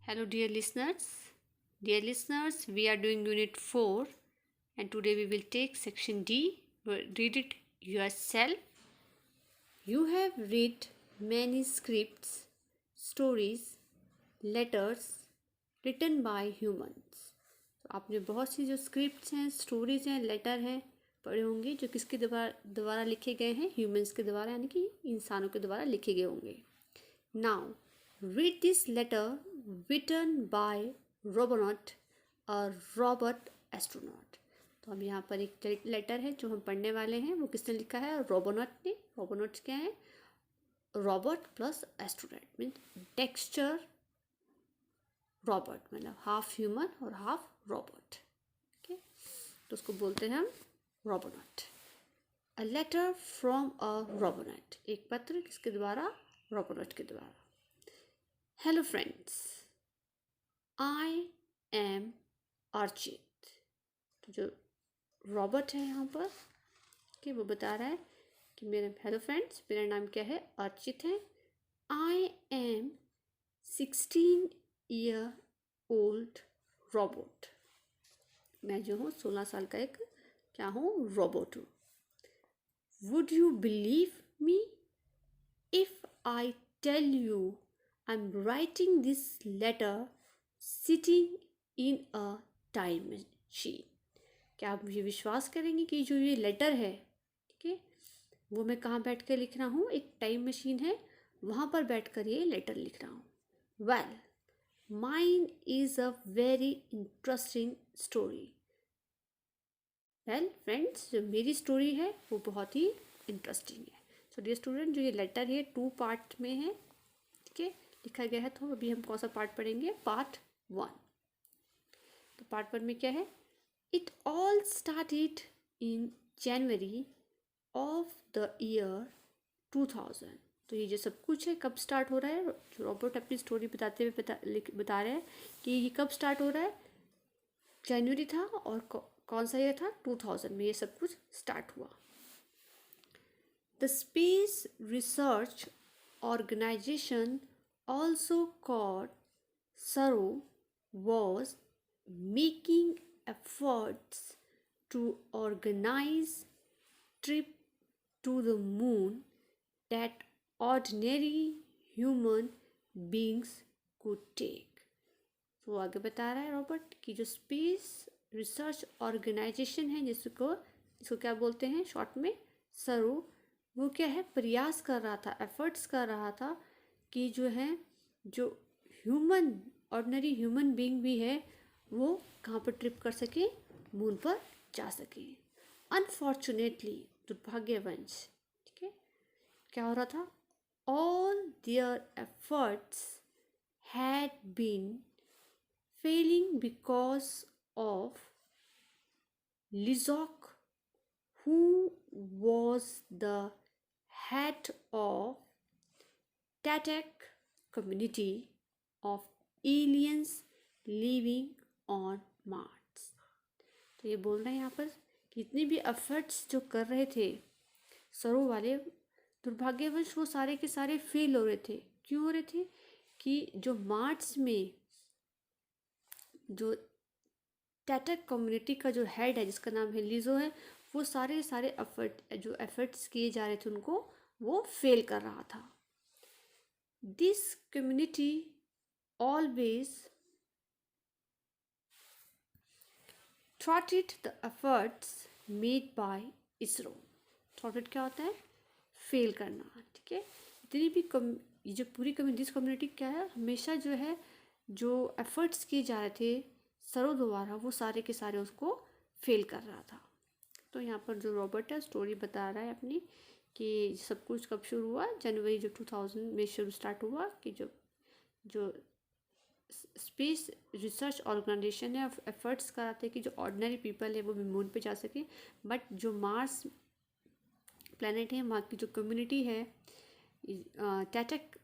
Hello, dear listeners. Dear listeners, we are doing Unit 4 and today we will take Section D. Read it yourself. You have read many scripts, stories, letters written by humans. तो आपने बहुत सी जो scripts हैं, stories हैं, letter हैं पढ़े होंगे जो किसके द्वारा लिखे गए हैं, ह्यूमंस के द्वारा यानी कि इंसानों के द्वारा लिखे गए होंगे. Now read this letter written by Robonaut, a robot astronaut. तो अब यहाँ पर एक लेटर है जो हम पढ़ने वाले हैं. वो किसने लिखा है? रोबोनॉट ने. रोबोनॉट क्या है? Robot plus astronaut mean texture robot, मतलब हाफ ह्यूमन और हाफ रोबोट. ओके, तो उसको बोलते हैं हम robonaut. A letter from a robonaut, एक पत्र किसके द्वारा? रोबोनॉट के द्वारा. Hello friends, I am Archit. तो जो रॉबर्ट है यहाँ पर कि वो बता रहा है कि मेरे हेलो फ्रेंड्स, मेरा नाम क्या है? अर्चित है. I am 16 year old robot. मैं जो हूँ 16 साल का एक क्या हूँ? रोबोट हूँ. Would you believe me if I tell you I'm writing this letter sitting in a time machine. क्या आप मुझे विश्वास करेंगे कि जो ये लेटर है, ठीक है, वो मैं कहाँ बैठ कर लिख रहा हूँ? एक टाइम मशीन है, वहाँ पर बैठ कर ये लेटर लिख रहा हूँ. Well, mine is a very interesting story. Well, friends, जो मेरी स्टोरी है वो बहुत ही इंटरेस्टिंग है. सो डियर स्टूडेंट, जो ये लेटर है 2 पार्ट में है, ठीक है, लिखा गया है. तो अभी हम कौन सा पार्ट पढ़ेंगे? पार्ट 1. तो पार्ट 1 में क्या है? It all started in January of the year 2000. तो ये जो सब कुछ है कब स्टार्ट हो रहा है? जो रॉबर्ट अपनी स्टोरी बताते हुए बता रहे हैं कि ये कब स्टार्ट हो रहा है. जनवरी था और कौन सा ईयर था? 2000 में ये सब कुछ स्टार्ट हुआ. The space research organisation also called SARO was making efforts to organize trip to the moon that ordinary human beings could take. तो आगे बता रहा है रॉबर्ट कि जो स्पेस रिसर्च ऑर्गेनाइजेशन है जिसको क्या बोलते हैं शॉर्ट में? सरो. वो क्या है? प्रयास कर रहा था, एफर्ट्स कर रहा था कि जो है जो ह्यूमन ऑर्डिनरी ह्यूमन बीइंग भी है वो कहाँ पर ट्रिप कर सके? मून पर जा सके. अनफॉर्चुनेटली, दुर्भाग्यवंश, ठीक है, क्या हो रहा था? All their efforts had been failing because of लिजॉक, who was the head of Tatak community of aliens living on Mars. तो ये बोल रहे हैं यहाँ पर कि इतने भी एफर्ट्स जो कर रहे थे सरो वाले, दुर्भाग्यवश वो सारे के सारे फेल हो रहे थे. क्यों हो रहे थे? कि जो मार्स में जो टैटक कम्युनिटी का जो हेड है जिसका नाम है लिजो है, वो सारे एफर्ट्स किए जा रहे थे उनको वो फेल कर रहा था. This community always thwarted the efforts made by ISRO. Thwarted क्या होता है? फेल करना, ठीक है. इतनी भी ये जो पूरी कम्युनिटी क्या है, हमेशा जो है जो एफर्ट्स किए जा रहे थे सरो द्वारा वो सारे के सारे उसको फेल कर रहा था. तो यहाँ पर जो रॉबर्ट है स्टोरी बता रहा है अपनी कि सब कुछ कब शुरू हुआ? जनवरी जो 2000 में शुरू स्टार्ट हुआ कि जो स्पेस रिसर्च ऑर्गेनाइजेशन है एफर्ट्स कराते हैं कि जो ऑर्डिनरी पीपल है वो भी मून पे जा सके. बट जो मार्स प्लैनेट है वहाँ की जो कम्युनिटी है टैटक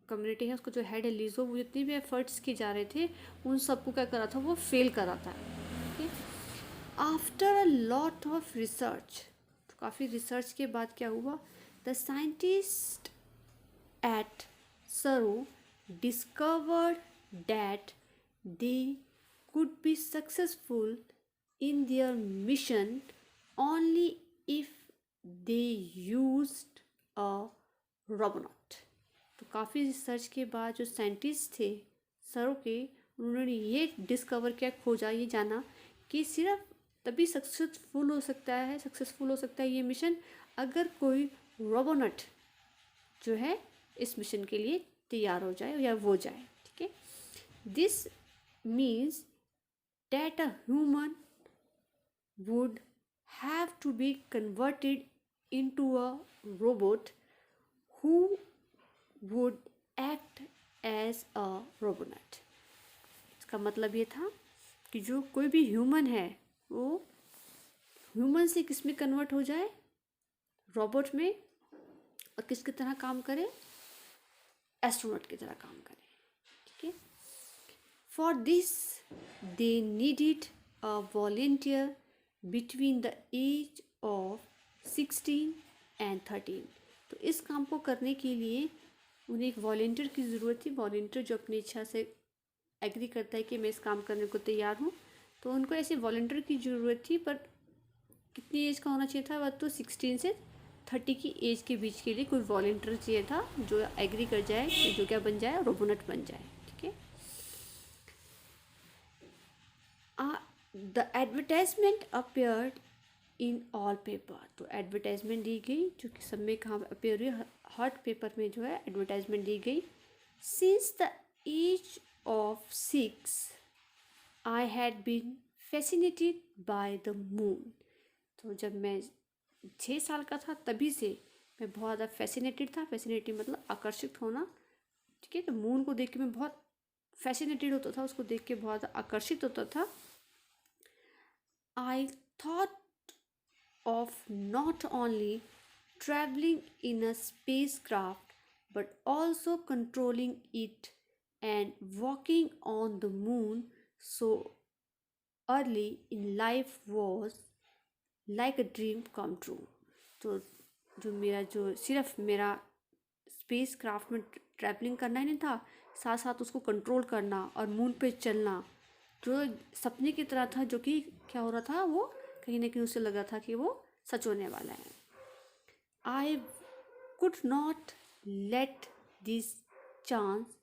कम्युनिटी है, उसको जो हेड है लिजो, वो जितने भी एफर्ट्स किए जा रहे थे उन सबको क्या कर रहा था? वो फेल कर रहा था. After a lot of research, काफ़ी रिसर्च के बाद क्या हुआ? द साइंटिस्ट एट सरो discovered that they could be successful in their mission only if they used a robonaut. तो काफ़ी रिसर्च के बाद जो साइंटिस्ट थे सरों के, उन्होंने ये डिस्कवर किया, खोजा, ये जाना कि सिर्फ तभी सक्सेसफुल हो सकता है ये मिशन अगर कोई रोबोनट जो है इस मिशन के लिए तैयार हो जाए या वो जाए, ठीक है। This means that a human would have to be converted into a robot who would act as a robonaut. इसका मतलब ये था कि जो कोई भी ह्यूमन है वो ह्यूमन से किस में कन्वर्ट हो जाए, रोबोट में, और किसकी तरह काम करे, एस्ट्रोनॉट की तरह काम करे, ठीक है। For this, they needed a volunteer between the age of 16 and 13. तो इस काम को करने के लिए उन्हें एक वॉलेंटियर की ज़रूरत थी। वॉलेंटियर जो अपनी इच्छा से एग्री करता है कि मैं इस काम करने को तैयार हूँ, तो उनको ऐसे वॉलेंटियर की ज़रूरत थी। पर कितनी एज का होना चाहिए था? वह तो 16 से 30 की एज के बीच के लिए कोई वॉलेंटियर चाहिए था जो एग्री कर जाए, जो क्या बन जाए, रोबोनट बन जाए, ठीक है। The advertisement appeared in all paper. तो एडवर्टाइजमेंट दी गई जो कि सब में कहाँ अपेयर हुई, हर पेपर में जो है एडवर्टाइजमेंट दी गई। Since the age of 6 I had been fascinated by the moon. तो जब मैं 6 साल का था तभी से मैं बहुत ज़्यादा फैसिनेटेड था। फैसिनेटेड मतलब आकर्षित होना, ठीक है। तो मून को देख के मैं बहुत फैसिनेटेड होता था, उसको देख के बहुत ज़्यादा आकर्षित होता था। I thought of not only traveling in a spacecraft but also controlling it and walking on the moon so early in life was like a dream come true. तो जो सिर्फ मेरा स्पेस क्राफ्ट में ट्रैवलिंग करना ही नहीं था, साथ साथ उसको कंट्रोल करना और मून पे चलना जो सपने की तरह था, जो कि क्या हो रहा था, वो कहीं ना कहीं उसे लगा था कि वो सच होने वाला है। I could not let this chance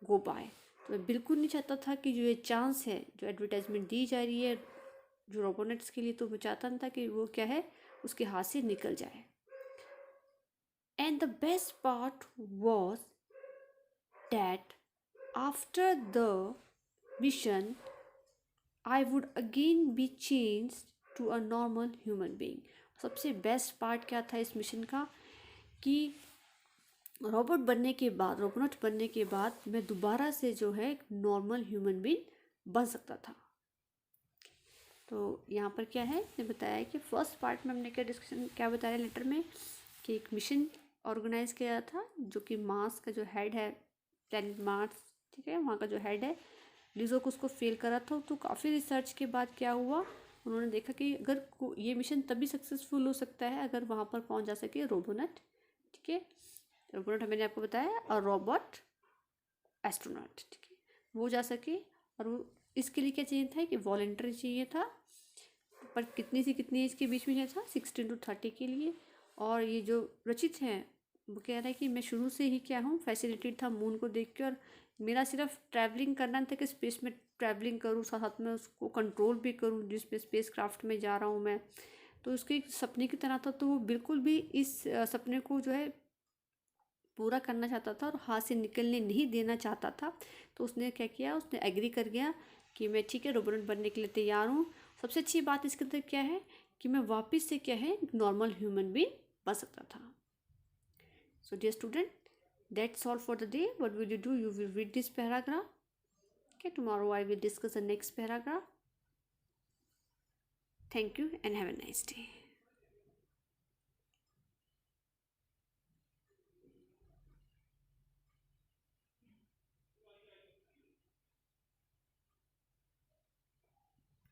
go by. तो मैं बिल्कुल नहीं चाहता था कि जो ये चांस है, जो एडवर्टाइजमेंट दी जा रही है जो रोबोनेट्स के लिए, तो मैं चाहता था कि वो क्या है, उसके हाथ से निकल जाए। And the best part was that after the mission I would again be changed to a normal human being. सबसे बेस्ट पार्ट क्या था इस मिशन का कि रोबोट बनने के बाद, रोबोट बनने के बाद मैं दोबारा से जो है एक नॉर्मल ह्यूमन बीइंग बन सकता था। तो यहाँ पर क्या है, ने बताया कि फर्स्ट पार्ट में हमने क्या बताया लेटर में कि एक मिशन ऑर्गेनाइज किया था जो कि मार्स का जो हेड है, प्लैनेट मार्स, ठीक है, वहाँ का जो हेड है लिज़ो को उसको फेल करा था। तो काफ़ी रिसर्च के बाद क्या हुआ, उन्होंने देखा कि अगर ये मिशन तभी सक्सेसफुल हो सकता है अगर वहाँ पर पहुँच जा सके रोबोनट, ठीक है। रोबोनट मैंने आपको बताया, और रोबोट एस्ट्रोनॉट, ठीक है, वो जा सके। और वो इसके लिए क्या चाहिए था कि वॉलंटियर चाहिए था, पर कितनी से कितनी एज के बीच में था, 16 to 30 के लिए। और ये जो रचित हैं वो कह रहा है कि मैं शुरू से ही क्या हूँ, फैसिनेटेड था मून को देख के, और मेरा सिर्फ ट्रैवलिंग करना था कि स्पेस में ट्रैवलिंग करूँ, साथ साथ में उसको कंट्रोल भी करूँ जिसमें स्पेस क्राफ्ट में जा रहा हूँ मैं। तो उसके एक सपने की तरह था। तो वो बिल्कुल भी इस सपने को जो है पूरा करना चाहता था और हाथ से निकलने नहीं देना चाहता था। तो उसने क्या किया, उसने एग्री कर गया कि मैं ठीक है रोबोट बनने के लिए तैयार हूँ। सबसे अच्छी बात इसके अंदर क्या है कि मैं वापस से क्या है नॉर्मल ह्यूमन बीइंग बन सकता था। So dear student, that's all for the day. What will you do? You will read this paragraph. Okay, tomorrow I will discuss the next paragraph. Thank you and have a nice day.